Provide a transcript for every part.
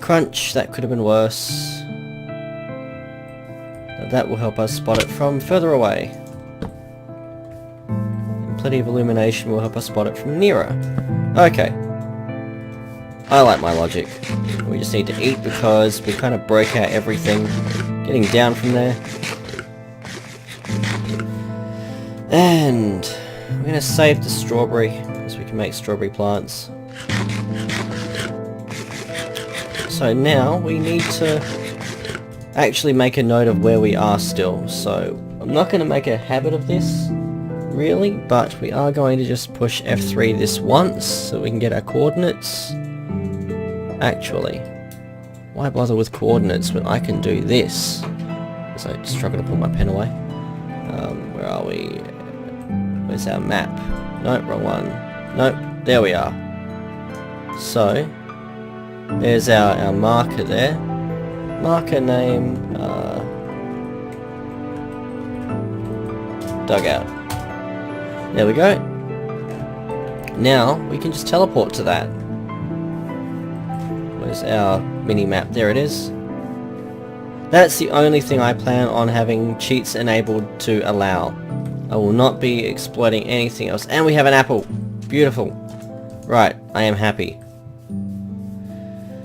Crunch, that could have been worse. Now that will help us spot it from further away. And plenty of illumination will help us spot it from nearer. Okay. I like my logic. We just need to eat because we kind of broke out everything. Getting down from there. And we're going to save the strawberry, because we can make strawberry plants. So now we need to actually make a note of where we are still. So I'm not going to make a habit of this, really, but we are going to just push F3 this once, so we can get our coordinates. Actually, why bother with coordinates when I can do this? Because I struggle to put my pen away. Where are we? Where's our map? Nope, wrong one. Nope, there we are. So, there's our marker there. Marker name, dugout. There we go. Now, we can just teleport to that. Where's our mini-map? There it is. That's the only thing I plan on having cheats enabled to allow. I will not be exploiting anything else. And we have an apple! Beautiful. Right, I am happy.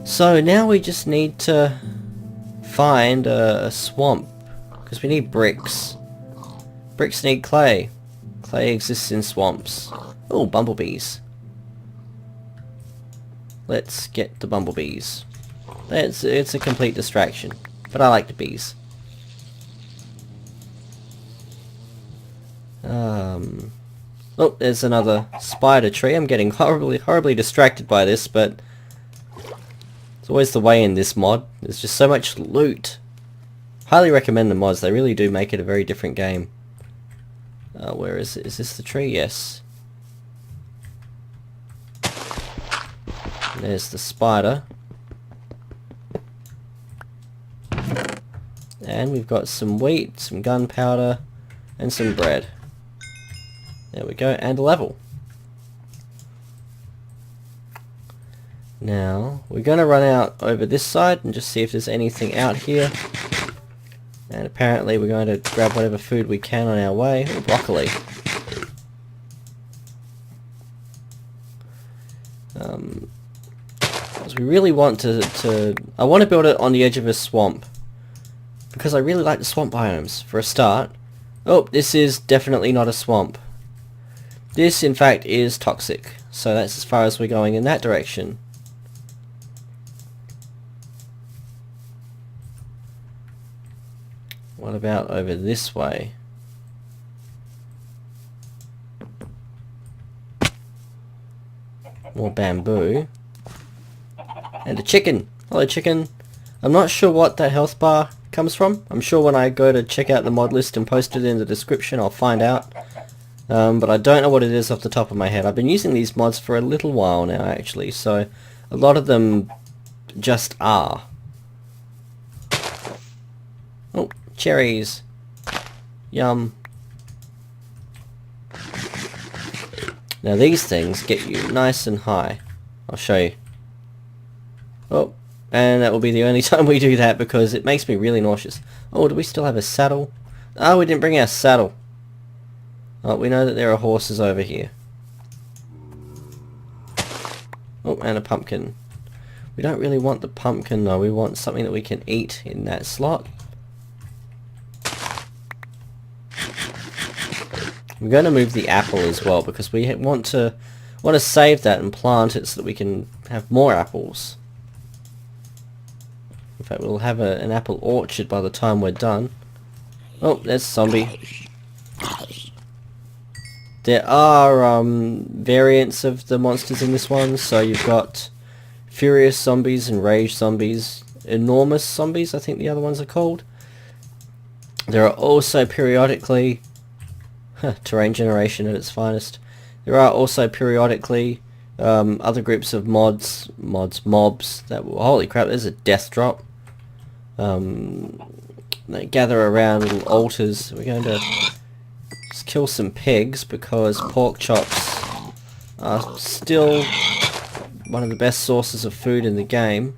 So now we just need to find a swamp. Because we need bricks. Bricks need clay. Clay exists in swamps. Oh, bumblebees. Let's get the bumblebees. It's a complete distraction, but I like the bees. Oh, there's another spider tree. I'm getting horribly distracted by this, but it's always the way in this mod. There's just so much loot. Highly recommend the mods. They really do make it a very different game. Where is it? Is this the tree? Yes. There's the spider. And we've got some wheat, some gunpowder, and some bread. There we go, and a level. Now, we're going to run out over this side and just see if there's anything out here. And apparently we're going to grab whatever food we can on our way. Oh, broccoli. We really want I want to build it on the edge of a swamp, because I really like the swamp biomes, for a start. Oh, this is definitely not a swamp. This, in fact, is toxic, so that's as far as we're going in that direction. What about over this way? More bamboo. And a chicken. Hello, chicken. I'm not sure what that health bar comes from. I'm sure when I go to check out the mod list and post it in the description, I'll find out. But I don't know what it is off the top of my head. I've been using these mods for a little while now, actually, so a lot of them just are. Oh, cherries. Yum. Now these things get you nice and high. I'll show you. Oh, and that will be the only time we do that because it makes me really nauseous. Oh, do we still have a saddle? Oh, we didn't bring our saddle. Oh, we know that there are horses over here. Oh, and a pumpkin. We don't really want the pumpkin though, we want something that we can eat in that slot. I'm going to move the apple as well because we want to save that and plant it so that we can have more apples. In fact, we'll have an apple orchard by the time we're done. Oh, there's a zombie. There are variants of the monsters in this one, so you've got furious zombies and rage zombies, enormous zombies I think the other ones are called. There are also periodically terrain generation at its finest. There are also periodically other groups of mobs that will, holy crap, there's a death drop. They gather around little altars. We're going to just kill some pigs because pork chops are still one of the best sources of food in the game.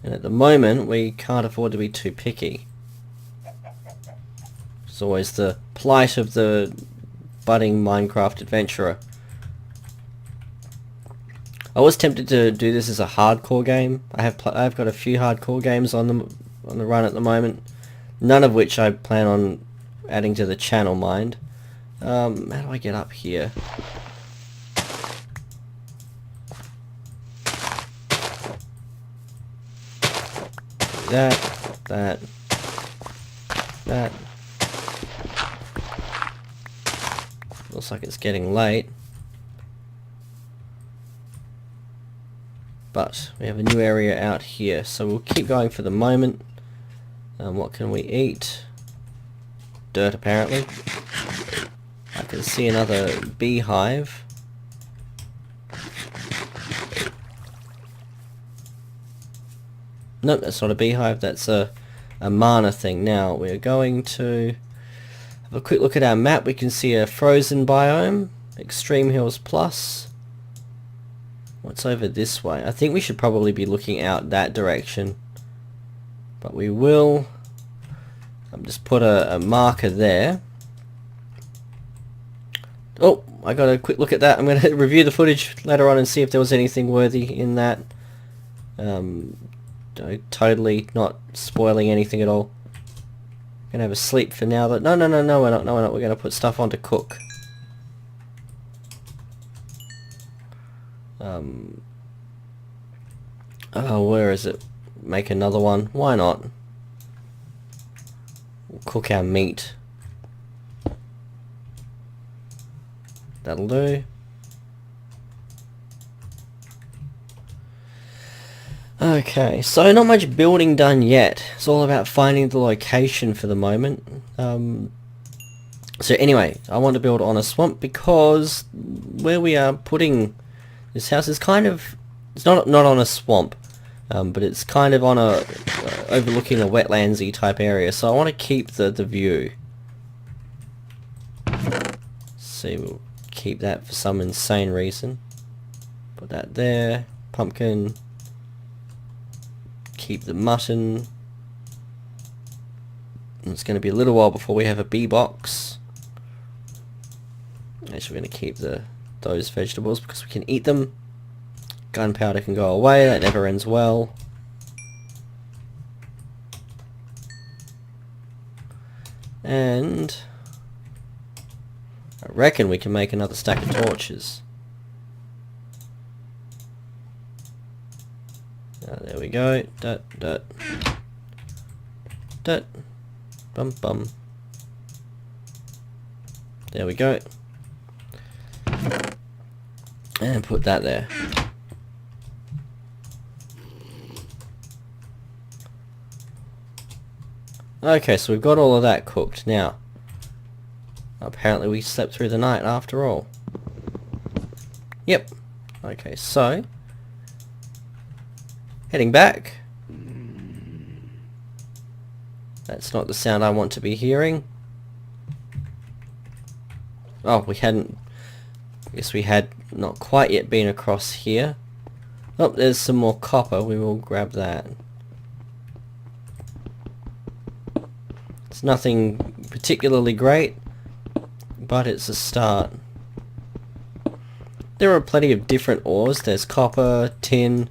And at the moment we can't afford to be too picky. It's always the plight of the budding Minecraft adventurer. I was tempted to do this as a hardcore game. I've got a few hardcore games on the run at the moment, none of which I plan on adding to the channel, mind. How do I get up here? That. Looks like it's getting late. But we have a new area out here, so we'll keep going for the moment. What can we eat? Dirt, apparently. I can see another beehive. Nope, that's not a beehive, that's a mana thing. Now, we're going to have a quick look at our map. We can see a frozen biome, Extreme Hills Plus. What's over this way? I think we should probably be looking out that direction. But we will. Just put a marker there. Oh, I got a quick look at that. I'm going to review the footage later on and see if there was anything worthy in that. Totally not spoiling anything at all. Gonna have a sleep for now. But no, we're not. We're gonna put stuff on to cook. Oh, where is it? Make another one. Why not? We'll cook our meat. That'll do. Okay, so not much building done yet. It's all about finding the location for the moment. So anyway, I want to build on a swamp because where we are putting this house is kind of, it's not on a swamp, but it's kind of on a overlooking a wetlandsy type area. So I want to keep the view. See, we'll keep that for some insane reason. Put that there. Pumpkin. Keep the mutton. And it's going to be a little while before we have a bee box. Actually, we're going to keep those vegetables because we can eat them. Gunpowder can go away. That never ends well. And I reckon we can make another stack of torches. There we go. Dut. Bum. There we go. And put that there. Okay, so we've got all of that cooked. Now, apparently we slept through the night after all. Yep. Okay, so heading back. That's not the sound I want to be hearing. Oh, we hadn't... I guess we had not quite yet been across here. Oh, there's some more copper. We will grab that. It's nothing particularly great, but it's a start. There are plenty of different ores. There's copper, tin,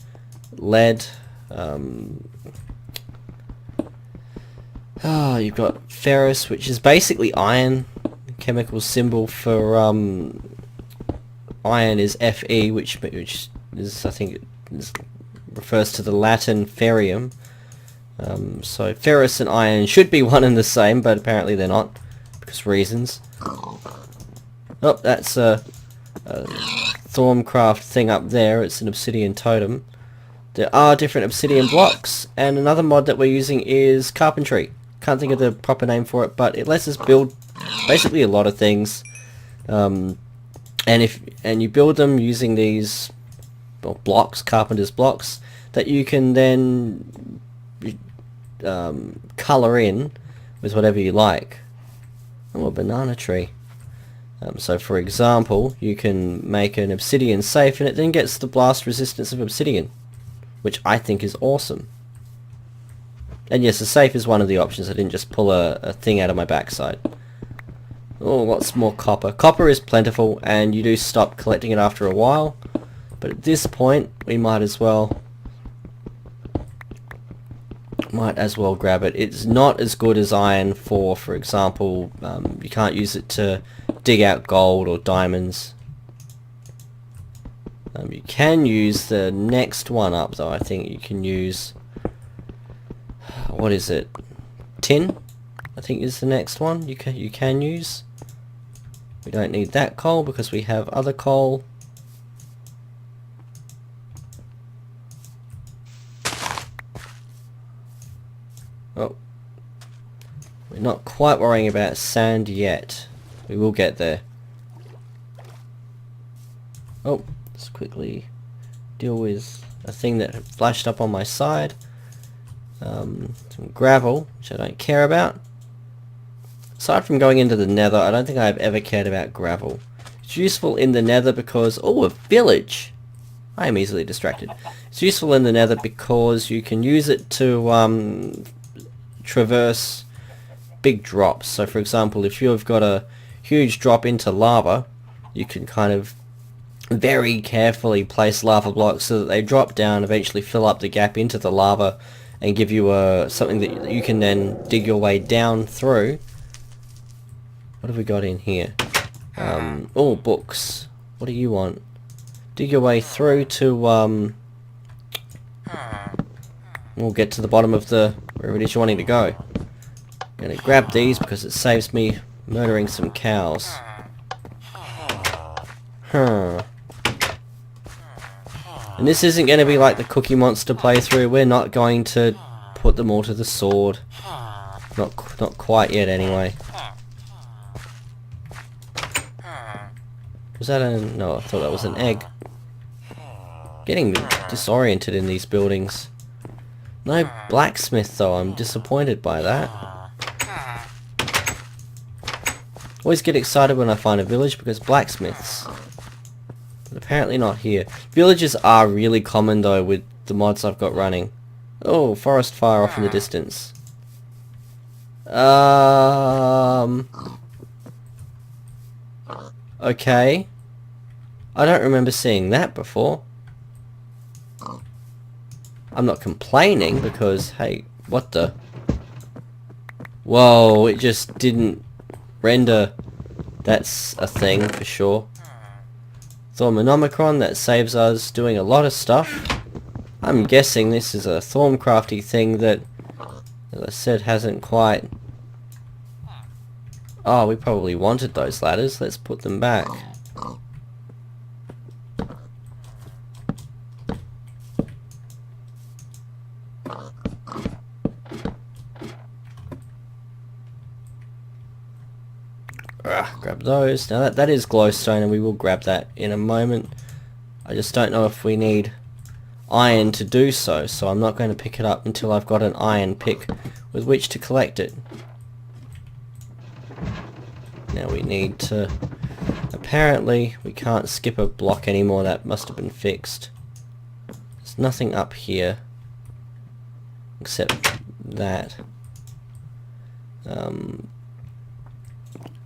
lead. You've got ferrous, which is basically iron. The chemical symbol for iron is Fe, which is, I think, refers to the Latin ferrium. So ferrous and iron should be one and the same, but apparently they're not, because reasons. Oh, that's a Thaumcraft thing up there. It's an obsidian totem. There are different obsidian blocks, and another mod that we're using is carpentry. Can't think of the proper name for it, but it lets us build basically a lot of things. And you build them using these blocks, carpenter's blocks, that you can then colour in with whatever you like. Oh, a banana tree. So for example, you can make an obsidian safe and it then gets the blast resistance of obsidian, which I think is awesome. And yes, a safe is one of the options. I didn't just pull a thing out of my backside. Oh, lots more copper. Copper is plentiful, and you do stop collecting it after a while. But at this point, we might as well grab it. It's not as good as iron for example. You can't use it to dig out gold or diamonds. You can use the next one up though. I think you can use, what is it? Tin, I think is the next one you can use. We don't need that coal because we have other coal. Oh, we're not quite worrying about sand yet. We will get there. Oh, let's quickly deal with a thing that had flashed up on my side. Some gravel, which I don't care about. Aside from going into the nether, I don't think I've ever cared about gravel. It's useful in the nether because... oh, a village! I am easily distracted. It's useful in the nether because you can use it to traverse big drops. So for example, if you've got a huge drop into lava, you can kind of very carefully place lava blocks so that they drop down, eventually fill up the gap into the lava, and give you something that you can then dig your way down through. What have we got in here? Oh, books. What do you want? Dig your way through to we'll get to the bottom of the wherever it is you're wanting to go. I'm gonna grab these because it saves me murdering some cows. Huh. And this isn't going to be like the Cookie Monster playthrough. We're not going to put them all to the sword. Not quite yet, anyway. Was that a... no, I thought that was an egg. Getting disoriented in these buildings. No blacksmith, though. I'm disappointed by that. Always get excited when I find a village because blacksmiths. But apparently not here. Villages are really common though with the mods I've got running. Oh, forest fire off in the distance. Okay. I don't remember seeing that before. I'm not complaining because, hey, what the... whoa, it just didn't render. That's a thing for sure. Thaumcraft, that saves us doing a lot of stuff. I'm guessing this is a Thaumcrafty thing that, as I said, hasn't quite... oh, we probably wanted those ladders. Let's put them back. Grab those. Now that is glowstone and we will grab that in a moment. I just don't know if we need iron to do so, so I'm not going to pick it up until I've got an iron pick with which to collect it. Now we need to... apparently we can't skip a block anymore. That must have been fixed. There's nothing up here except that.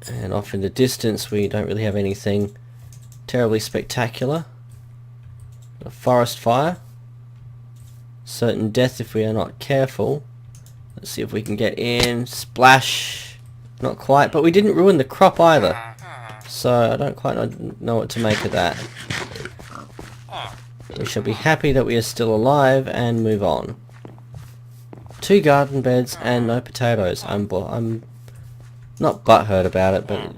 And off in the distance we don't really have anything terribly spectacular. A forest fire. Certain death if we are not careful. Let's see if we can get in. Splash. Not quite, but we didn't ruin the crop either. So I don't quite know what to make of that. We shall be happy that we are still alive and move on. 2 garden beds and no potatoes. I'm not butthurt about it, but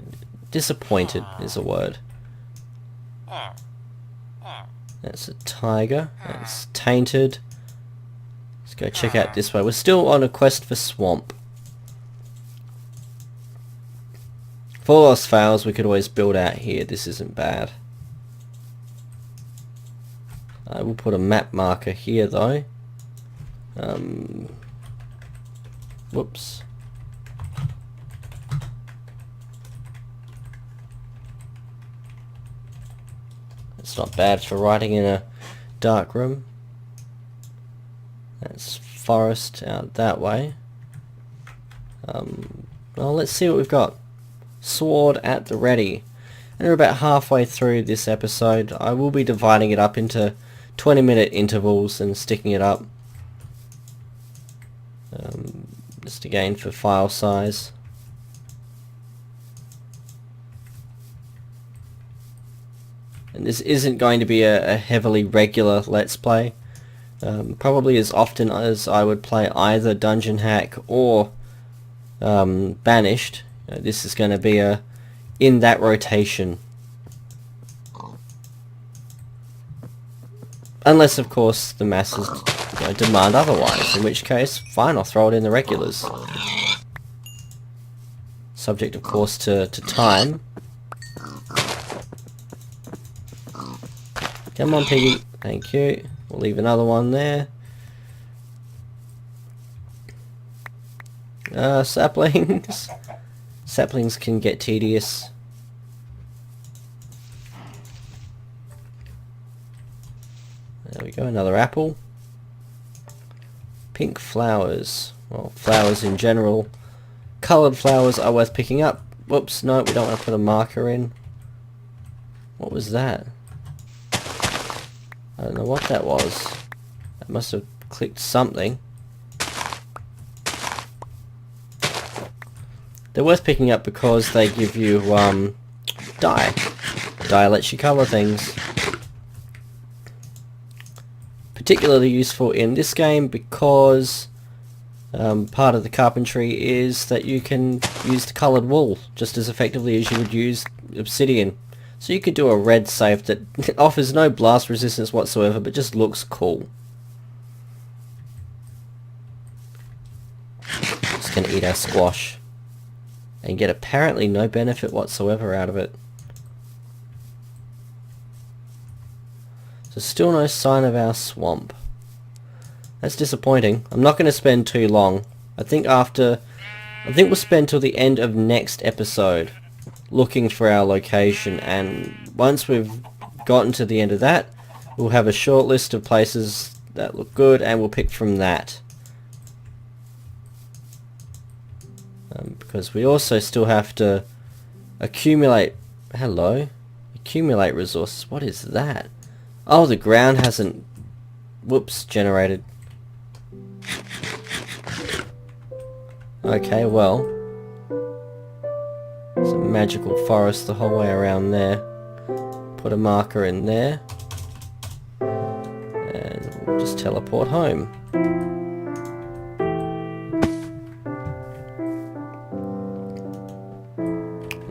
disappointed is a word. That's a tiger. That's tainted. Let's go check out this way. We're still on a quest for swamp. If all else fails, we could always build out here. This isn't bad. I will put a map marker here though. Whoops. It's not bad for writing in a dark room. That's forest out that way. Well, let's see what we've got. Sword at the ready. And we're about halfway through this episode. I will be dividing it up into 20-minute intervals and sticking it up. Just again for file size. And this isn't going to be a heavily regular Let's Play. Probably as often as I would play either Dungeon Hack or Banished. This is going to be in that rotation. Unless, of course, the masses demand otherwise, in which case, fine, I'll throw it in the regulars. Subject, of course, to time. Come on, piggy. Thank you. We'll leave another one there. Saplings. Saplings can get tedious. There we go, another apple. Pink flowers. Well, flowers in general. Coloured flowers are worth picking up. Whoops, no, we don't want to put a marker in. What was that? I don't know what that was. That must have clicked something. They're worth picking up because they give you dye. Dye lets you colour things. Particularly useful in this game because part of the carpentry is that you can use the coloured wool just as effectively as you would use obsidian. So you could do a red safe that offers no blast resistance whatsoever but just looks cool. Just gonna eat our squash and get apparently no benefit whatsoever out of it. So still no sign of our swamp. That's disappointing. I'm not going to spend too long. I think we'll spend till the end of next episode looking for our location, and once we've gotten to the end of that, we'll have a short list of places that look good and we'll pick from that. Because we also still have to accumulate resources. What is that? Oh, the ground hasn't generated. Okay, well, it's a magical forest the whole way around there. Put a marker in there and we'll just teleport home.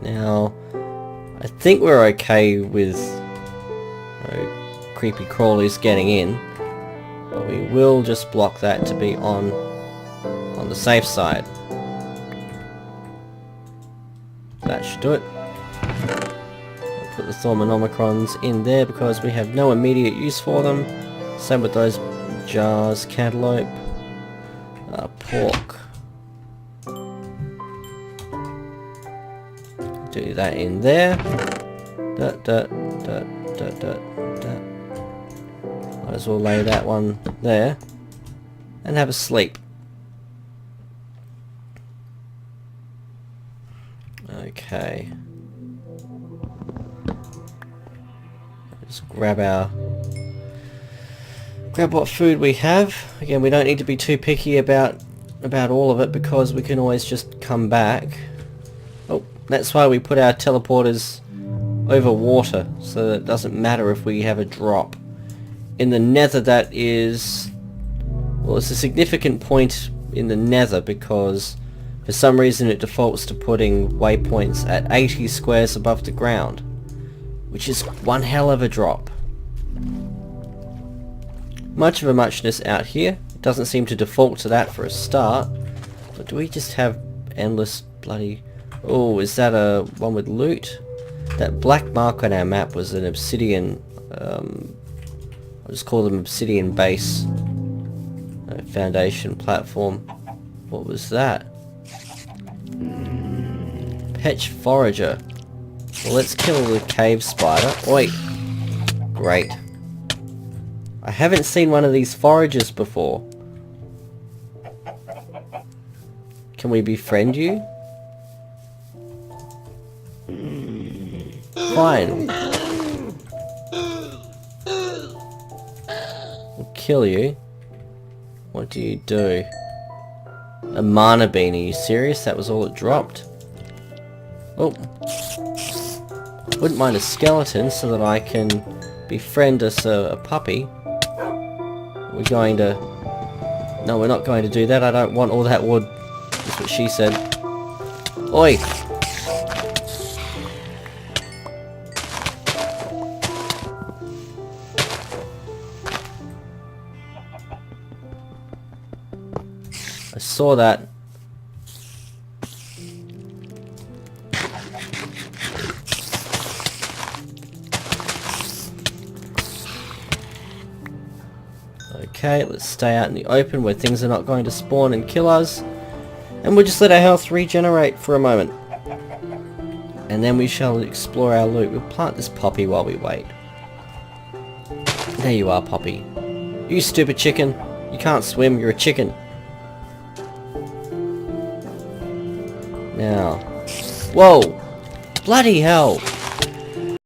Now, I think we're okay with creepy crawlies getting in, but we will just block that to be on the safe side. That should do it. I'll put the Thaumanomicrons in there because we have no immediate use for them. Same with those jars. Cantaloupe, pork. Do that in there. Might as well lay that one there and have a sleep. Okay. Just grab what food we have. Again, we don't need to be too picky about all of it because we can always just come back. Oh, that's why we put our teleporters over water, so that it doesn't matter if we have a drop. In the nether, that is... well, it's a significant point in the nether because for some reason it defaults to putting waypoints at 80 squares above the ground, which is one hell of a drop. Much of a muchness out here. It doesn't seem to default to that for a start. But do we just have endless bloody... oh, is that a one with loot? That black mark on our map was an obsidian... I'll just call them obsidian base. Foundation platform. What was that? Petch forager. Well, let's kill the cave spider. Oi! Great. I haven't seen one of these foragers before. Can we befriend you? Fine. We'll kill you. What do you do? A mana bean, are you serious? That was all it dropped. Oh. Wouldn't mind a skeleton so that I can befriend us a puppy. We're going to... No, we're not going to do that. I don't want all that wood. That's what she said. Oi! I saw that. Okay, let's stay out in the open where things are not going to spawn and kill us. And we'll just let our health regenerate for a moment. And then we shall explore our loot. We'll plant this poppy while we wait. There you are, Poppy. You stupid chicken. You can't swim, you're a chicken. Now. Whoa! Bloody hell!